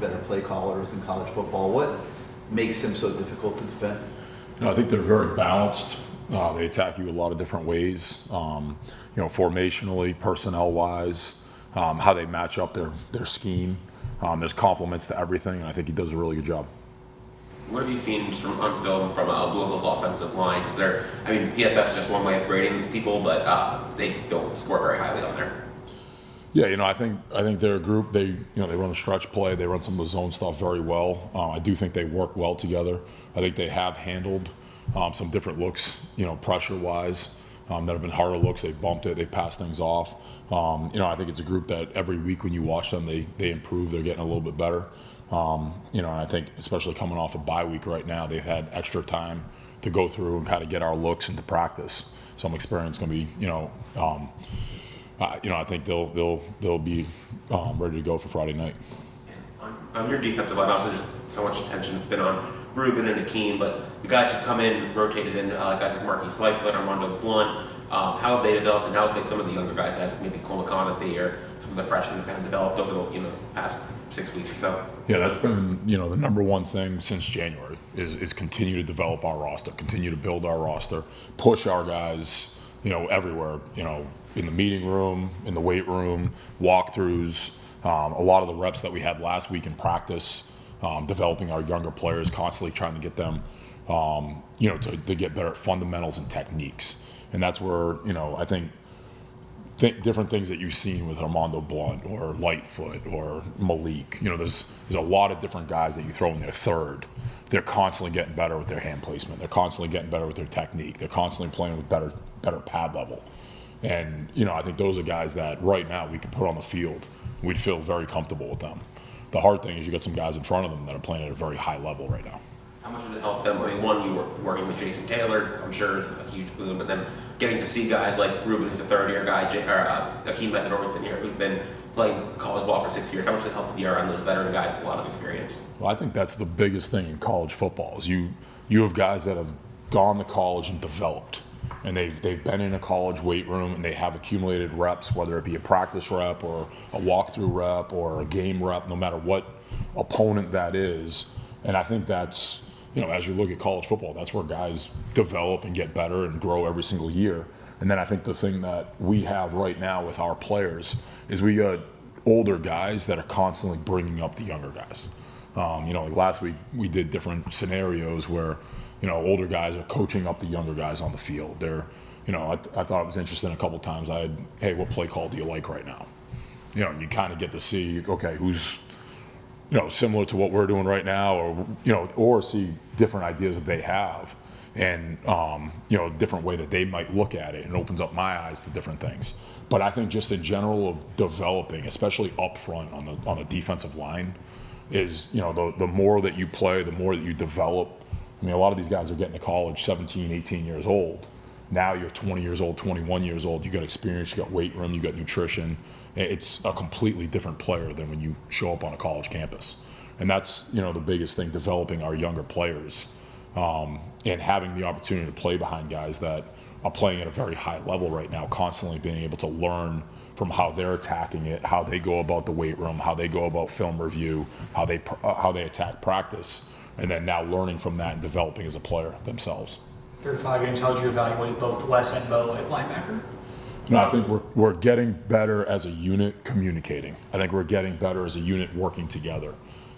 better play callers in college football. What makes him so difficult to defend? I think they're very balanced. They attack you a lot of different ways, formationally, personnel-wise, how they match up their scheme. There's compliments to everything, and I think he does a really good job. What have you seen on film from Louisville's offensive line? Because PFF's just one way of grading people, but they don't score very highly on there. Yeah, I think they're a group. They run the stretch play. They run some of the zone stuff very well. I do think they work well together. I think they have handled some different looks, pressure-wise, that have been harder looks. They've bumped it. They've passed things off. I think it's a group that every week when you watch them, they improve. They're getting a little bit better. And I think especially coming off a bye week right now, they've had extra time to go through and kind of get our looks into practice. So I'm experienced going to be, I think they'll be ready to go for Friday night. On your defensive line, obviously there's so much attention that's been on Ruben and Akeem, but the guys who come in, rotated in, guys like Marquise Lightfoot, Armando Blunt, how have they developed, and how have some of the younger guys like maybe Cole McConaughey or some of the freshmen kind of developed over the past 6 weeks or so? Yeah, that's been the number one thing since January is continue to develop our roster, continue to build our roster, push our guys, everywhere, in the meeting room, in the weight room, walkthroughs, a lot of the reps that we had last week in practice, developing our younger players, constantly trying to get them, to get better at fundamentals and techniques. And that's where, I think different things that you've seen with Armando Blunt or Lightfoot or Malik, there's a lot of different guys that you throw in their third. They're constantly getting better with their hand placement. They're constantly getting better with their technique. They're constantly playing with better pad level. And, I think those are guys that right now we could put on the field. We'd feel very comfortable with them. The hard thing is you got some guys in front of them that are playing at a very high level right now. How much does it help them? One, you were working with Jason Taylor, I'm sure is a huge boon, but then getting to see guys like Ruben, who's a third-year guy, Akeem has always been here, who's been playing college ball for 6 years. How much does it help to be around those veteran guys with a lot of experience? Well, I think that's the biggest thing in college football is you have guys that have gone to college and developed. And they've been in a college weight room and they have accumulated reps, whether it be a practice rep or a walkthrough rep or a game rep, no matter what opponent that is. And I think that's, as you look at college football, that's where guys develop and get better and grow every single year. And then I think the thing that we have right now with our players is we got older guys that are constantly bringing up the younger guys. Like last week we did different scenarios where older guys are coaching up the younger guys on the field. They're, I thought it was interesting a couple times. Hey, what play call do you like right now? You kind of get to see, okay, who's, similar to what we're doing right now, or see different ideas that they have, and a different way that they might look at it, and opens up my eyes to different things. But I think just in general of developing, especially up front on the defensive line, is the more that you play, the more that you develop. A lot of these guys are getting to college 17, 18 years old. Now you're 20 years old, 21 years old. You got experience, you got weight room, you got nutrition. It's a completely different player than when you show up on a college campus. And that's, the biggest thing, developing our younger players, and having the opportunity to play behind guys that are playing at a very high level right now, constantly being able to learn from how they're attacking it, how they go about the weight room, how they go about film review, how they attack practice. And then now learning from that and developing as a player themselves. Through 5 games, how would you evaluate both Wes and Bo at linebacker? I think we're getting better as a unit communicating. I think we're getting better as a unit working together.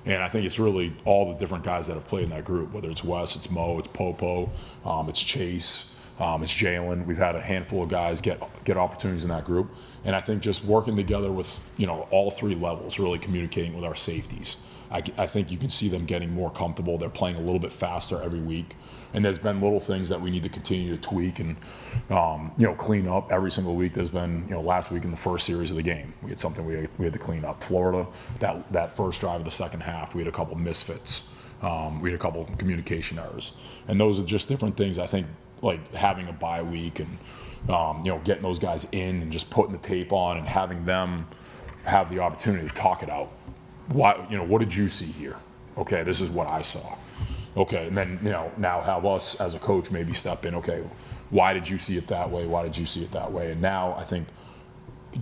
And I think it's really all the different guys that have played in that group, whether it's Wes, it's Mo, it's Popo, it's Chase, it's Jalen. We've had a handful of guys get opportunities in that group. And I think just working together with, all three levels, really communicating with our safeties. I think you can see them getting more comfortable. They're playing a little bit faster every week. And there's been little things that we need to continue to tweak and, clean up every single week. There's been, last week in the first series of the game, we had something we had to clean up. Florida, that first drive of the second half, we had a couple misfits. We had a couple communication errors. And those are just different things. I think like having a bye week and, getting those guys in and just putting the tape on and having them have the opportunity to talk it out. What did you see here? Okay, this is what I saw. Okay, and then, now have us as a coach maybe step in, okay, why did you see it that way? Why did you see it that way? And now I think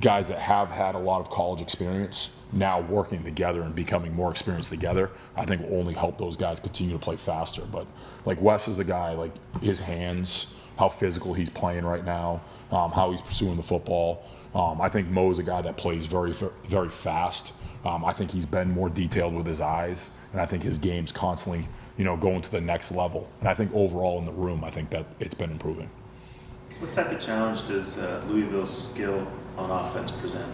guys that have had a lot of college experience now working together and becoming more experienced together, I think will only help those guys continue to play faster. But like Wes is a guy, like his hands, how physical he's playing right now, how he's pursuing the football. I think Mo is a guy that plays very, very fast. I think he's been more detailed with his eyes, and I think his game's constantly, going to the next level. And I think overall in the room, I think that it's been improving. What type of challenge does Louisville's skill on offense present?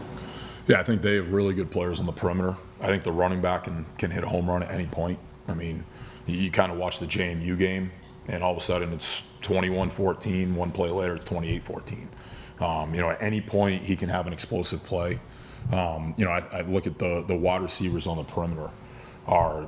Yeah, I think they have really good players on the perimeter. I think the running back can hit a home run at any point. I mean, you kind of watch the JMU game, and all of a sudden it's 21-14. One play later, it's 28-14. At any point he can have an explosive play. I look at the wide receivers on the perimeter are,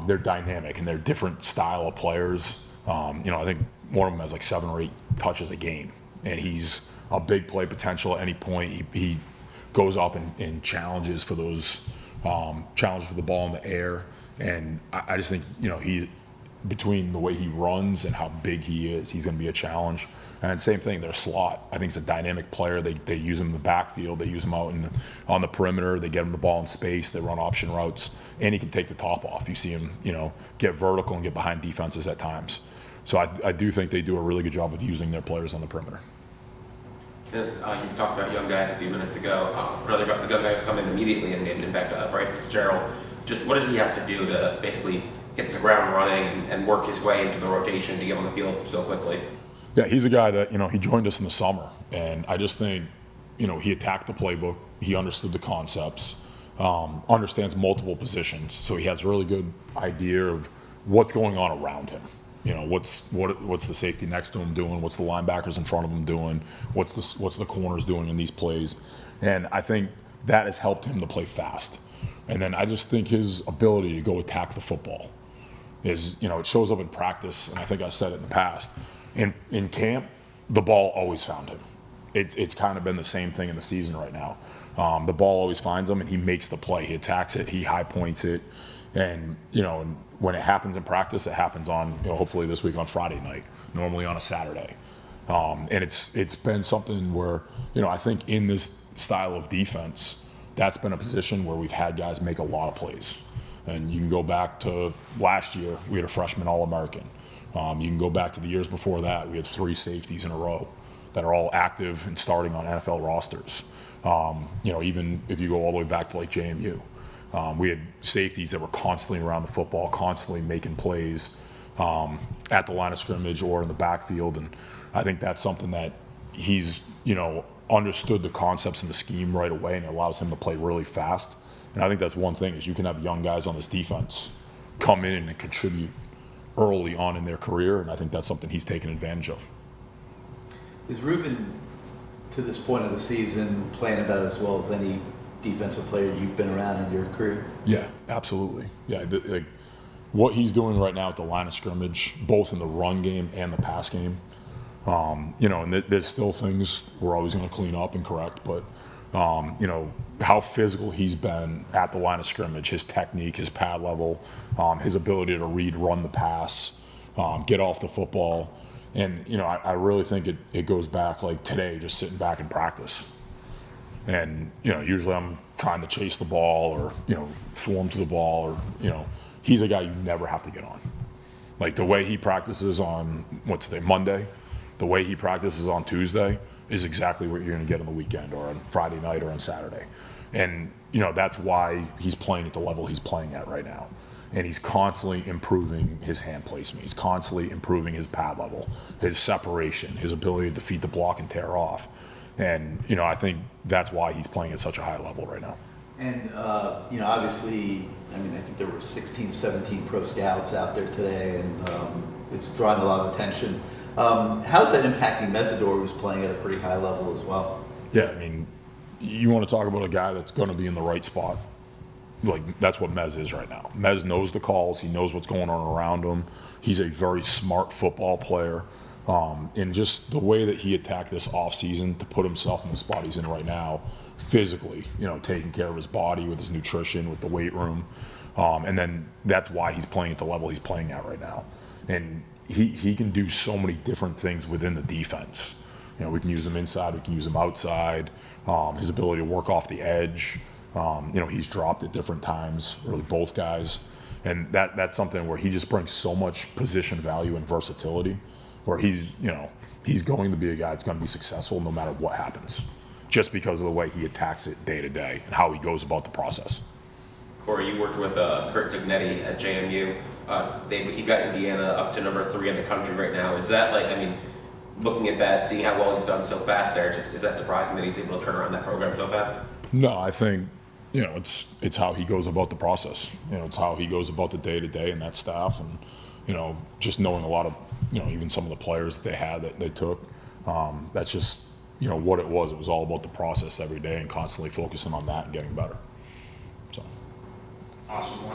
they're dynamic and they're different style of players. I think one of them has like 7 or 8 touches a game, and he's a big play potential at any point. He goes up and challenges for those challenges for the ball in the air, and I just think he, between the way he runs and how big he is, he's going to be a challenge. And same thing, their slot. I think he's a dynamic player. They use him in the backfield. They use him out on the perimeter. They get him the ball in space. They run option routes, and he can take the top off. You see him, get vertical and get behind defenses at times. So I do think they do a really good job of using their players on the perimeter. You talked about young guys a few minutes ago. Another young guy who's come in immediately and made an impact, Bryce Fitzgerald. Just what did he have to do to basically hit the ground running and work his way into the rotation to get on the field so quickly? Yeah, he's a guy that, he joined us in the summer, and I just think, he attacked the playbook. He understood the concepts, understands multiple positions, so he has a really good idea of what's going on around him. What's the safety next to him doing? What's the linebackers in front of him doing? What's the corners doing in these plays? And I think that has helped him to play fast. And then I just think his ability to go attack the football is, it shows up in practice, and I think I've said it in the past. In camp, the ball always found him. It's kind of been the same thing in the season right now. The ball always finds him, and he makes the play. He attacks it. He high points it. And, and when it happens in practice, it happens on, hopefully this week on Friday night, normally on a Saturday. And it's been something where, I think in this style of defense, that's been a position where we've had guys make a lot of plays. And you can go back to last year, we had a freshman All-American. You can go back to the years before that, we had 3 safeties in a row that are all active and starting on NFL rosters. Even if you go all the way back to like JMU. We had safeties that were constantly around the football, constantly making plays at the line of scrimmage or in the backfield. And I think that's something that he's, understood the concepts and the scheme right away, and it allows him to play really fast. And I think that's one thing, is you can have young guys on this defense come in and contribute early on in their career, and I think that's something he's taken advantage of. Is Ruben, to this point of the season, playing about as well as any defensive player you've been around in your career? Yeah, absolutely. Yeah, what he's doing right now at the line of scrimmage, both in the run game and the pass game, and there's still things we're always going to clean up and correct, but how physical he's been at the line of scrimmage, his technique, his pad level, his ability to read, run the pass, get off the football. And, I really think it goes back like today, just sitting back in practice. And, usually I'm trying to chase the ball or, swarm to the ball or, he's a guy you never have to get on. Like the way he practices on, Monday, the way he practices on Tuesday is exactly what you're going to get on the weekend or on Friday night or on Saturday. And, that's why he's playing at the level he's playing at right now. And he's constantly improving his hand placement. He's constantly improving his pad level, his separation, his ability to defeat the block and tear off. And, I think that's why he's playing at such a high level right now. And, obviously, I think there were 16, 17 pro scouts out there today, and it's drawing a lot of attention. How's that impacting Mesidor, who's playing at a pretty high level as well? Yeah, you want to talk about a guy that's going to be in the right spot. Like, that's what Mez is right now. Mez knows the calls. He knows what's going on around him. He's a very smart football player. And just the way that he attacked this offseason to put himself in the spot he's in right now, physically, taking care of his body with his nutrition, with the weight room. And then that's why he's playing at the level he's playing at right now. And he can do so many different things within the defense. We can use him inside, we can use him outside. His ability to work off the edge. You know, he's dropped at different times, really both guys. And that's something where he just brings so much position value and versatility, where he's going to be a guy that's going to be successful no matter what happens, just because of the way he attacks it day to day and how he goes about the process. Corey, you worked with Kurt Zignetti at JMU. He got Indiana up to number 3 in the country right now. Is that looking at that, seeing how well he's done so fast there, is that surprising that he's able to turn around that program so fast? No, I think, it's how he goes about the process. It's how he goes about the day to day and that staff, and just knowing a lot of even some of the players that they had that they took. That's just what it was. It was all about the process every day and constantly focusing on that and getting better. So. Awesome.